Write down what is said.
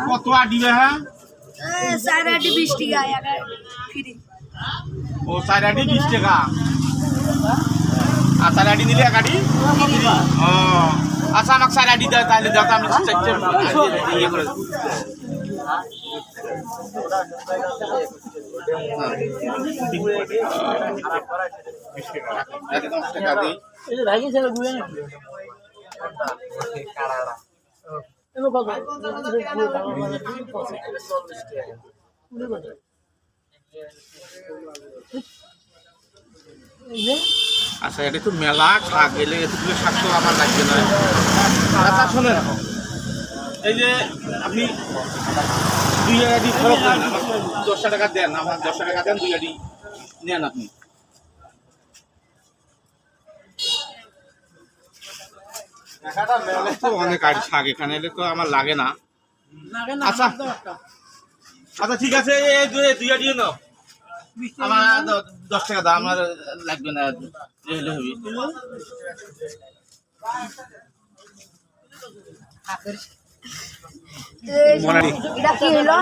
কত আডিবে হ্যাঁ 4 আটি 20 টাকা ফ্রি ও 4 আটি 20 টাকা আর 4 আটি নিলে 1 আটি ও আচ্ছা আমাকে 4 আটি দাও তাহলে দাও আমি চারটে ইয়ে করে আচ্ছা এটা তো মেলা শাক এলে এতগুলো শাক তো আমার লাগবে না আচ্ছা শোনেন এই যে আপনি 2 আটি খরচ করেন 10 টাকা দেন আমার 10 টাকা দেন 2 আটি নেন আপনি অনেক আটি শাক এখানে এলে তো আমার লাগে না আচ্ছা আচ্ছা ঠিক আছে এই 2 আটি নাও আমার 10 টাকা দাম আমার লাগবে না এলে হবে এটা কি হলো